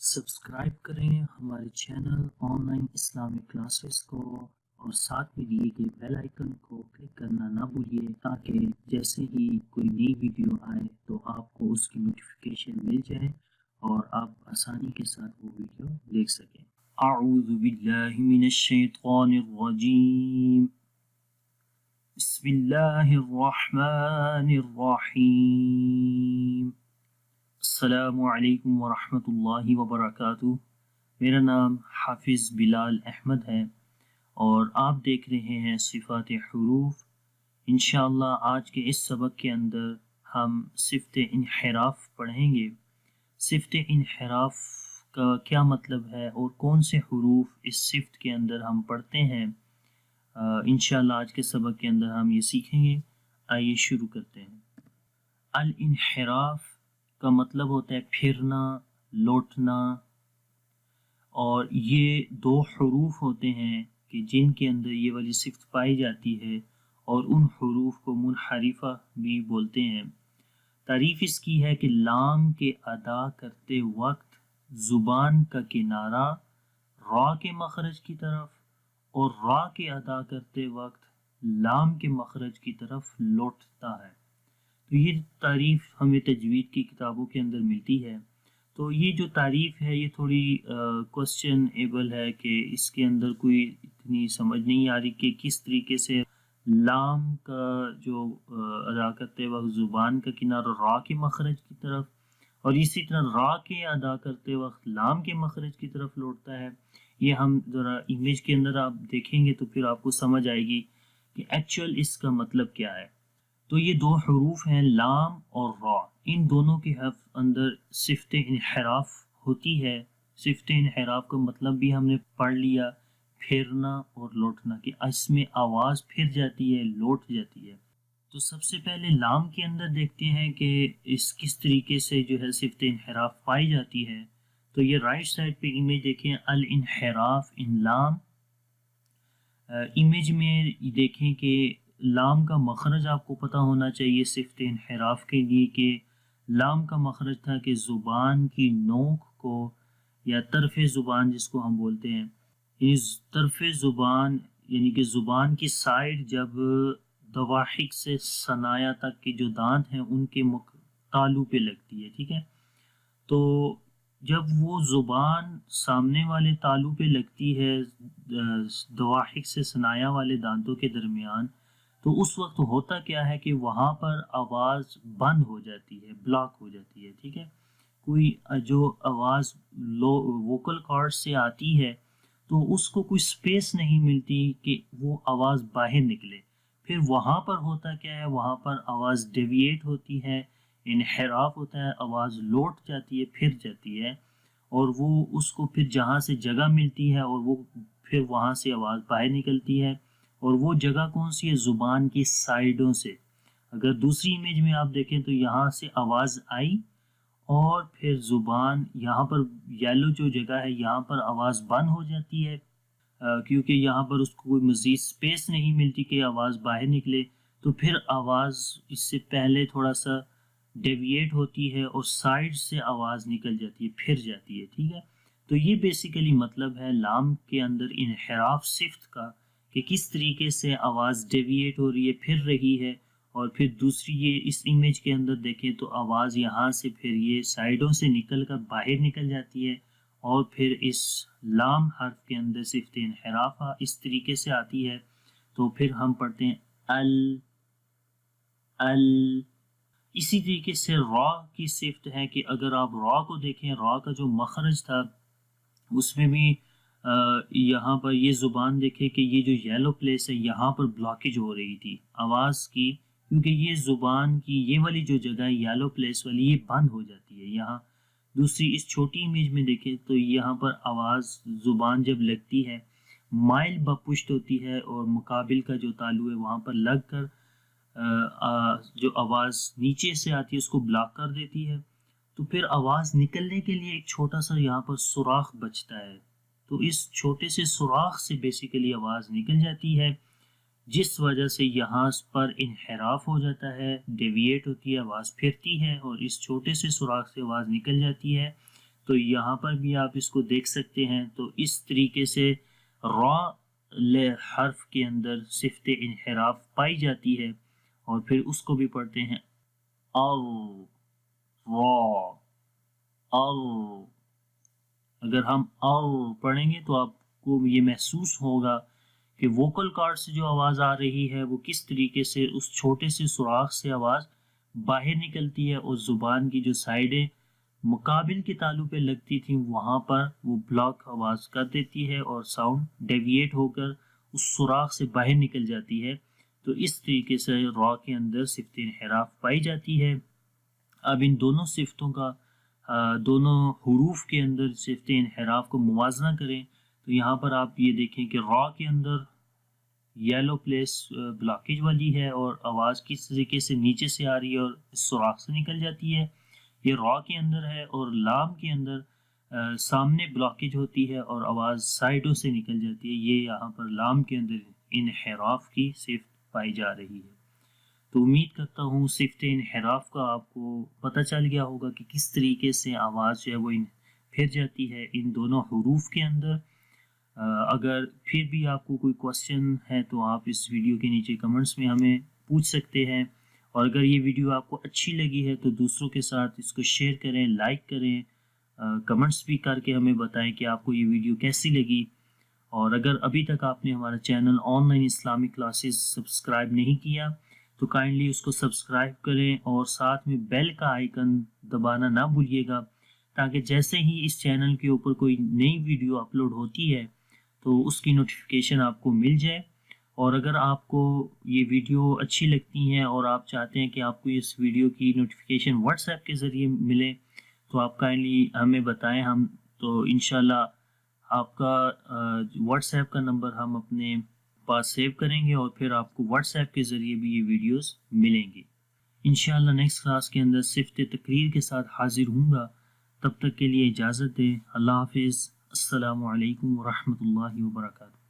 Subscribe کریں ہمارے channel on line Islamic classes کو اور ساتھ میں دیے گئے بیل آئیکن کو کلک کرنا نہ بھولیے تاکہ جیسے ہی کوئی نئی ویڈیو آئے تو آپ کو اس کی نوٹیفیکیشن مل جائے اور آپ آسانی کے ساتھ وہ ویڈیو دیکھ سکیں۔ اعوذ باللہ من الشیطان الرجیم، بسم اللہ الرحمن الرحیم۔ السلام علیکم ورحمۃ اللہ وبرکاتہ۔ میرا نام حافظ بلال احمد ہے اور آپ دیکھ رہے ہیں صفات حروف۔ انشاءاللہ آج کے اس سبق کے اندر ہم صفت انحراف پڑھیں گے۔ صفت انحراف کا کیا مطلب ہے اور کون سے حروف اس صفت کے اندر ہم پڑھتے ہیں، انشاءاللہ آج کے سبق کے اندر ہم یہ سیکھیں گے۔ آئیے شروع کرتے ہیں۔ الانحراف کا مطلب ہوتا ہے پھرنا، لوٹنا، اور یہ دو حروف ہوتے ہیں کہ جن کے اندر یہ والی صفت پائی جاتی ہے اور ان حروف کو منحرفہ بھی بولتے ہیں۔ تعریف اس کی ہے کہ لام کے ادا کرتے وقت زبان کا کنارہ را کے مخرج کی طرف اور را کے ادا کرتے وقت لام کے مخرج کی طرف لوٹتا ہے۔ تو یہ تعریف ہمیں تجوید کی کتابوں کے اندر ملتی ہے۔ تو یہ جو تعریف ہے یہ تھوڑی کوسچن ایبل ہے کہ اس کے اندر کوئی اتنی سمجھ نہیں آ رہی کہ کس طریقے سے لام کا جو ادا کرتے وقت زبان کا کنارہ را کے مخرج کی طرف اور اسی طرح را کے ادا کرتے وقت لام کے مخرج کی طرف لوٹتا ہے۔ یہ ہم ذرا امیج کے اندر آپ دیکھیں گے تو پھر آپ کو سمجھ آئے گی کہ ایکچوئل اس کا مطلب کیا ہے۔ تو یہ دو حروف ہیں لام اور را، ان دونوں کے اندر صفت انحراف ہوتی ہے۔ صفت انحراف کا مطلب بھی ہم نے پڑھ لیا، پھرنا اور لوٹنا، کہ اس میں آواز پھر جاتی ہے، لوٹ جاتی ہے۔ تو سب سے پہلے لام کے اندر دیکھتے ہیں کہ اس کس طریقے سے جو ہے صفت انحراف پائی جاتی ہے۔ تو یہ رائٹ سائڈ پہ امیج دیکھیں، الانحراف ان لام۔ امیج میں دیکھیں کہ لام کا مخرج آپ کو پتہ ہونا چاہیے صفت انحراف کے لیے، کہ لام کا مخرج تھا کہ زبان کی نوک کو یا طرف زبان جس کو ہم بولتے ہیں، اس طرف زبان یعنی کہ زبان کی سائڈ جب دواحک سے ثنایا تک کے جو دانت ہیں ان کے تالو پہ لگتی ہے، ٹھیک ہے۔ تو جب وہ زبان سامنے والے تالو پہ لگتی ہے دواحک سے ثنایا والے دانتوں کے درمیان، تو اس وقت ہوتا کیا ہے کہ وہاں پر آواز بند ہو جاتی ہے، بلاک ہو جاتی ہے، ٹھیک ہے۔ کوئی جو آواز ووکل کارڈ سے آتی ہے تو اس کو کوئی سپیس نہیں ملتی کہ وہ آواز باہر نکلے۔ پھر وہاں پر ہوتا کیا ہے، وہاں پر آواز ڈیویٹ ہوتی ہے، انحراف ہوتا ہے، آواز لوٹ جاتی ہے، پھر جاتی ہے، اور وہ اس کو پھر جہاں سے جگہ ملتی ہے اور وہ پھر وہاں سے آواز باہر نکلتی ہے، اور وہ جگہ کون سی ہے، زبان کی سائیڈوں سے۔ اگر دوسری امیج میں آپ دیکھیں تو یہاں سے آواز آئی اور پھر زبان یہاں پر یلو جو جگہ ہے یہاں پر آواز بند ہو جاتی ہے، کیونکہ یہاں پر اس کو کوئی مزید سپیس نہیں ملتی کہ آواز باہر نکلے، تو پھر آواز اس سے پہلے تھوڑا سا ڈیویٹ ہوتی ہے اور سائیڈ سے آواز نکل جاتی ہے، پھر جاتی ہے، ٹھیک ہے۔ تو یہ بیسیکلی مطلب ہے لام کے اندر انحراف صفت کا، کہ کس طریقے سے آواز ڈیویٹ ہو رہی ہے، پھر رہی ہے، اور پھر دوسری یہ اس امیج کے اندر دیکھیں تو آواز یہاں سے پھر یہ سائیڈوں سے نکل کر باہر نکل جاتی ہے، اور پھر اس لام حرف کے اندر صفت انحراف اس طریقے سے آتی ہے۔ تو پھر ہم پڑھتے ہیں ال۔ اسی طریقے سے را کی صفت ہے کہ اگر آپ را کو دیکھیں، را کا جو مخرج تھا اس میں بھی یہاں پر یہ زبان دیکھیں کہ یہ جو یلو پلیس ہے یہاں پر بلاکیج ہو رہی تھی آواز کی، کیونکہ یہ زبان کی یہ والی جو جگہ ہے یلو پلیس والی یہ بند ہو جاتی ہے یہاں۔ دوسری اس چھوٹی امیج میں دیکھیں تو یہاں پر آواز زبان جب لگتی ہے مائل بپشت ہوتی ہے اور مقابل کا جو تالو ہے وہاں پر لگ کر جو آواز نیچے سے آتی ہے اس کو بلاک کر دیتی ہے، تو پھر آواز نکلنے کے لیے ایک چھوٹا سا یہاں پر سوراخ بچتا ہے، تو اس چھوٹے سے سوراخ سے بیسیکلی آواز نکل جاتی ہے، جس وجہ سے یہاں پر انحراف ہو جاتا ہے، ڈیویٹ ہوتی ہے، آواز پھرتی ہے اور اس چھوٹے سے سوراخ سے آواز نکل جاتی ہے۔ تو یہاں پر بھی آپ اس کو دیکھ سکتے ہیں. تو اس طریقے سے را حرف کے اندر صفت انحراف پائی جاتی ہے، اور پھر اس کو بھی پڑھتے ہیں را. اگر ہم پڑھیں گے تو آپ کو یہ محسوس ہوگا کہ ووکل کارڈ سے جو آواز آ رہی ہے وہ کس طریقے سے اس چھوٹے سے سوراخ سے آواز باہر نکلتی ہے، اور زبان کی جو سائڈیں مقابل کے تالو پہ لگتی تھیں وہاں پر وہ بلاک آواز کر دیتی ہے اور ساؤنڈ ڈیویٹ ہو کر اس سوراخ سے باہر نکل جاتی ہے. تو اس طریقے سے را کے اندر صفت انحراف پائی جاتی ہے. اب ان دونوں صفتوں کا دونوں حروف کے اندر صفت انحراف کو موازنہ کریں تو یہاں پر آپ یہ دیکھیں کہ را کے اندر یلو پلیس بلاکیج والی ہے اور آواز کس طریقے سے نیچے سے آ رہی ہے اور اس سوراخ سے نکل جاتی ہے. یہ را کے اندر ہے، اور لام کے اندر سامنے بلاکیج ہوتی ہے اور آواز سائڈوں سے نکل جاتی ہے. یہ یہاں پر لام کے اندر انحراف کی صفت پائی جا رہی ہے. تو امید کرتا ہوں صفت انحراف کا آپ کو پتہ چل گیا ہوگا کہ کس طریقے سے آواز جو ہے وہ پھر جاتی ہے ان دونوں حروف کے اندر. اگر پھر بھی آپ کو کوئی کوسچن ہے تو آپ اس ویڈیو کے نیچے کمنٹس میں ہمیں پوچھ سکتے ہیں، اور اگر یہ ویڈیو آپ کو اچھی لگی ہے تو دوسروں کے ساتھ اس کو شیئر کریں، لائک کریں، کمنٹس بھی کر کے ہمیں بتائیں کہ آپ کو یہ ویڈیو کیسی لگی. اور اگر ابھی تک آپ نے ہمارا channel on line Islamic classes subscribe نہیں کیا تو کائنڈلی اس کو سبسکرائب کریں، اور ساتھ میں بیل کا آئیکن دبانا نہ بھولیے گا، تاکہ جیسے ہی اس چینل کے اوپر کوئی نئی ویڈیو اپلوڈ ہوتی ہے تو اس کی نوٹیفیکیشن آپ کو مل جائے. اور اگر آپ کو یہ ویڈیو اچھی لگتی ہیں اور آپ چاہتے ہیں کہ آپ کو اس ویڈیو کی نوٹیفیکیشن واٹس ایپ کے ذریعے ملے تو آپ کائنڈلی ہمیں بتائیں، ہم تو انشاءاللہ آپ کا واٹس ایپ کا نمبر ہم اپنے پاس سیو کریں گے، اور پھر آپ کو واٹس ایپ کے ذریعے بھی یہ ویڈیوز ملیں گی. انشاءاللہ نیکسٹ کلاس کے اندر صفت تقریر کے ساتھ حاضر ہوں گا. تب تک کے لیے اجازت دیں. اللہ حافظ. السلام علیکم ورحمۃ اللہ وبرکاتہ.